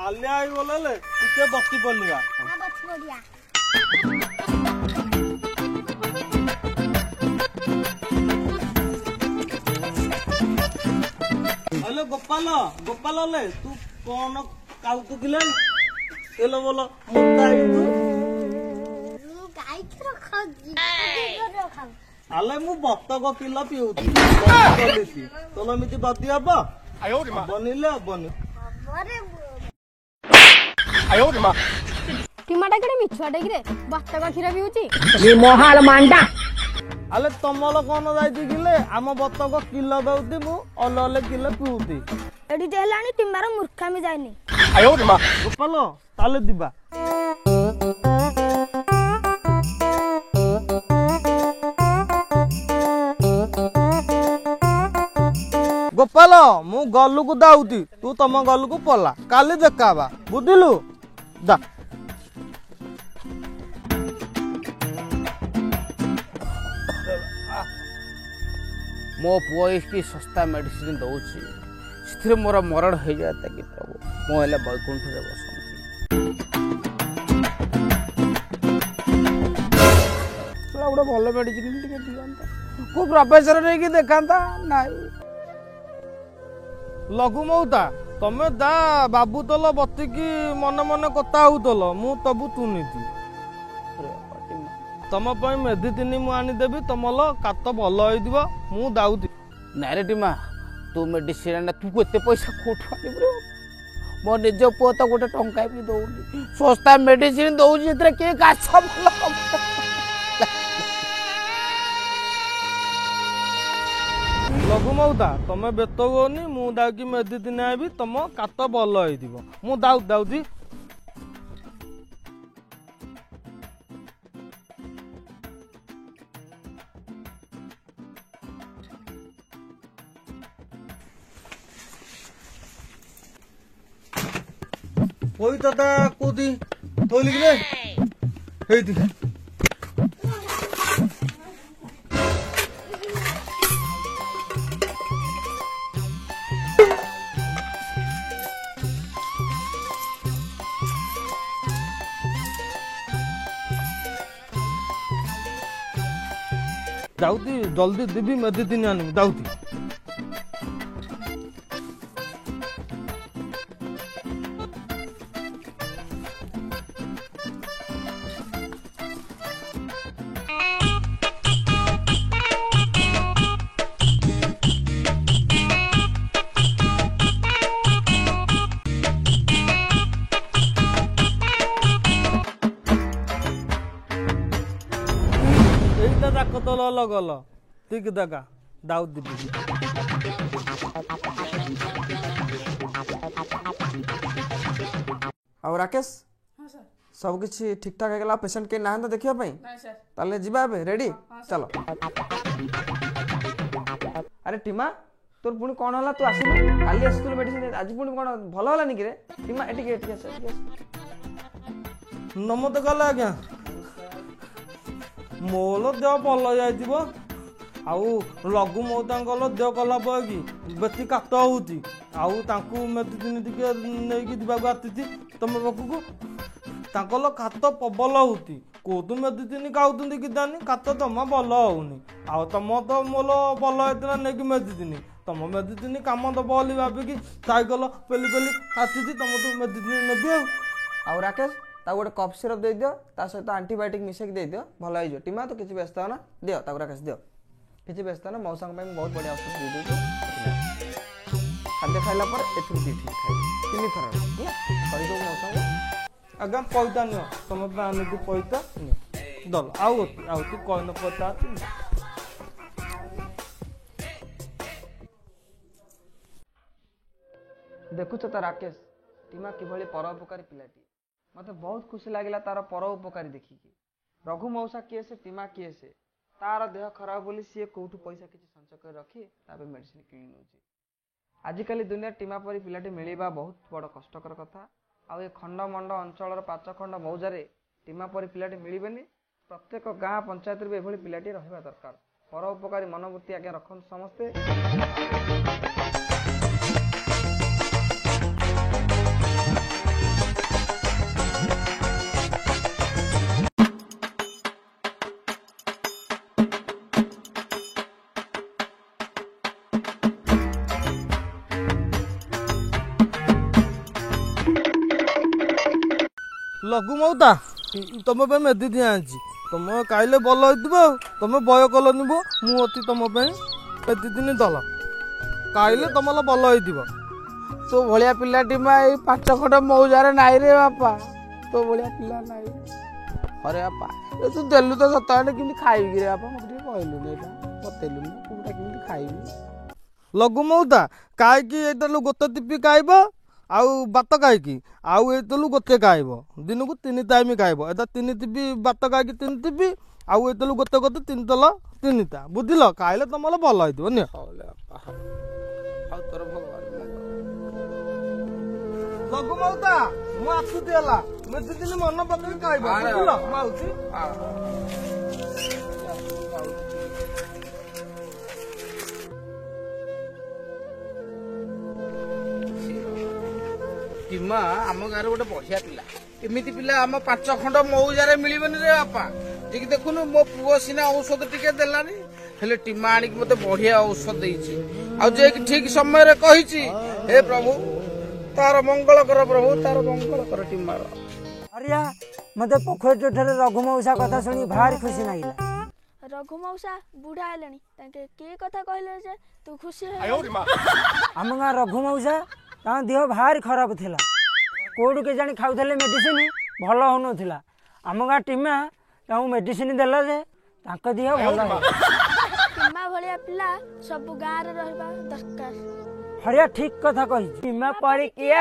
हालिया गले टे बसी पड़ा हेलो गोपाल गोपाल ले तू कौन काउतु किले एलो बोलो मुंडा आले मु बतक किलो पिउती तोलो मिति बती हबो बनिले बनी टीमाटा केडे मिछुआटे किरे बतक क्षीर पिउची ये मोहाल मांडा आले तमल कौन जाइती किले आम बतक किलो दउती मु अल अल किलो पिउती एडी देलानी टीमार मूर्खामी जायनी गोपाल ताले दिबा गोपाल मु गलु को दाउती तू तम गलु को पला काली देखाबा बुझिलु दा मो पुओ एसटी सस्ता मेडिसिन दउछि स्थिर मोर मरण हो जाता कि प्रभु मो हेले बैकुंठ रे बसंती गोटे भल मेडिसिन टिके दियंता को प्रोफेसर रे कि देखांता नाही लघु मौता तमे दा बाबू तल बतिकी मन मन कथा होतल मु तबु तुनीति तम पई मेडिसिन मु आनी देबी तमल कात भल होइदिबो मु दाउती नारेटिमा तू मेडिसिन तू केते पैसा कोठु आनी रे मो निज पुओ तो गोटे टंका भी दउनी सस्ता मेडिसिन दउछि एतरे के काछ भल लघु मौता तमे बेत होनी मु दाउकी मेडिसिन आबी तम कात भल होइदिबो मु दाउती कोई दादा कोदी थोली रे हेदी दाउती जल्दी देबी मेडिसिन आनी दाउती गल ठीक देखा दाऊद दीदी और राकेश सब किसी ठीक ठाक है पेशेंट के ना देखिया ताले जीवा रेडी चलो अरे टीमा तोर पुणी कौन है तू आसिलु काली आसिलु मेडिसिन आज पुणी कौन भल हलानी कि रे टीमा एटिके नमते गला आज्ञा मोल देह भल जाइथिबो आउ लघु मौतांगल देह कला कि बेसी काट होउची आउ तांकु मेडिसिन टिके नेकी दिबाक आतिथि तम पाखकु तांकल काट प्रबल होउती कोतु मेडिसिन खाउतुंदी कि दानी काट तमा भल होउनी आउ तम तो मोल भल हेतला नेकी मेडिसिन तम मेडिसिन काम दब बोली भाबिकी साइकल पेली पेली आतिथि तम तो मेडिसिन नेबी आउ राकेश गोटे कफ सिरप दे दियो ता सहित एंटीबायोटिक मिसेक दे दियो भल हो टीमा तो किसी व्यस्त ना दियो ताको राकेश दियो किसी व्यस्त ना मौसा बहुत बढ़िया औषध दे दो खाद्य खाइला पर एथु दी ठीक खाइ तीन थर कहि दो मौसा आगा पैसा नियो तुम पे आने की पैसा दल आउ तू कहन पैसा देखुच तो राकेश टीमा किभली परोपकारी पिलाटी मत बहुत खुशी लगे तार परोपकारी देखिकी रघु मौसा किए से टीमा किए से तार देह खराब बोली सी कौटू पैसा किसी संचय कर रखी तापर मेडिसिन किणी नउची आजिकल दुनिया टीमा परी पिलाटी मिलवा बहुत बड़ कष्टकर कथा आ खंडमंड अंचल पाचखंड मौजारे टीमा परी पिलाटी मिलबेनी प्रत्येक गाँ पंचायत भी एभली पिलाटी रहा दरकार परोपकारी मनोवृत्ति आज्ञा रखु समस्ते। ଲଘୁ ମଉତା ତମ ପାଇଁ ମେଦି ଦିଆ ଆଣିଛି ତମେ ଖାଇଲେ ଭଲ ହେଇଥିବ ଆଉ ତମେ ବୟ କଲନି ବୋ ମୁଁ ଅତି ତମ ପାଇଁ ମେଦି ଦିନ ଦଲ ଖାଇଲେ ତମର ଭଲ ହେଇଥିବ। ତୋ ଭଳିଆ ପିଲାଟି ମା ଏଇ 5 ଖଣ୍ଡ ମଉଜାରେ ନାଇଁ ରେ ବାପା ତୋ ଭଳିଆ ପିଲା ନାଇଁ ଅରେ ବାପା ଏ ତୁ ଦେଲୁ ତ ସତ କେମିତି ଖାଇବି ରେ ବାପା ମତେ ଟିକେ କହିଲୁନି ଏଇଟା ବତେଇଲୁନି କୋଉଟା କେମିତି ଖାଇବି। ଲଘୁ ମଉତା କାହିଁକି ଏଇଟାଲୁ ଗୋଟେ ଟିପି ଖାଇବ ଆଉ ଭାତ ଖାଇକି ଆଉ ଏଇତେଲୁ ଗୋଟେ ଖାଇବ ଦିନକୁ 3 ଟାଇମ୍ ଖାଇବ ଏଟା 3 ଟିପି ଭାତ ଖାଇକି 3 ଟିପି ଆଉ ଏଇତେଲୁ ଗୋଟେ 3 ତଲ 3ଟା ବୁଝିଲ ଖାଇଲେ ତମର ଭଲ ହେଇଥିବ ନିଅ। ତୋର ଭଗବାନ ଲଘୁ ମଉତା ମୁଁ ଆସୁଛି ହେଲା ମେଦି ଦିନ ମନ ପକେଇକି ଖାଇବ ବୁଝିଲ ମୁଁ ଆଉଛି। ଟିମା ଆମ ଗାଁରେ ଗୋଟେ ବଢିଆ ପିଲା ଏମିତି ପିଲା ଆମ 5 ଖଣ୍ଡ ମଉଜାରେ ମିଳିବନି ରେ ବାପା ଟିକେ ଦେଖୁନୁ ମୋ ପୁଅ ସିନା ଔଷଧ ଟିକେ ଦେଲାନି ହେଲେ ଟିମା ଆଣିକି ମତେ ବଢିଆ ଔଷଧ ଦେଇଛି ଆଉ ଯେ ଠିକ ସମୟରେ କହିଛି ହେ ପ୍ରଭୁ ତାର ମଙ୍ଗଳ କର ପ୍ରଭୁ ତାର ମଙ୍ଗଳ କର ଟିମାର। ଆରିଆ ମତେ ପୋଖରୀ ଠାରେ ରଘୁ ମଉସା କଥା ଶୁଣି ଭାରି ଖୁସି ଲାଗିଲା। ରଘୁ ମଉସା ବୁଢା ହେଲେଣି ତାଙ୍କେ କି କଥା କହିଲେ ଯେ ତୁ ଖୁସି ଆମ ଗାଁ ରଘୁ ମଉସା ତାଙ୍କ ଦେହ ଭାରି ଖରାପ ଥିଲା କୋଉଠୁ କେଜାଣି ଖାଉଥିଲେ ମେଡିସିନ ଭଲ ହଉନଥିଲା ଆମ ଗାଁ ଟିମା ତାଙ୍କୁ ମେଡିସିନ ଦେଲା ଯେ ତାଙ୍କ ଦେହ ଭଲ ହେଲା। ଟିମା ଭଳିଆ ପିଲା ସବୁ ଗାଁରେ ରହିବା ଦରକାର। ହରିଆ ଠିକ କଥା କହିଛି ଟିମା ପରି କିଏ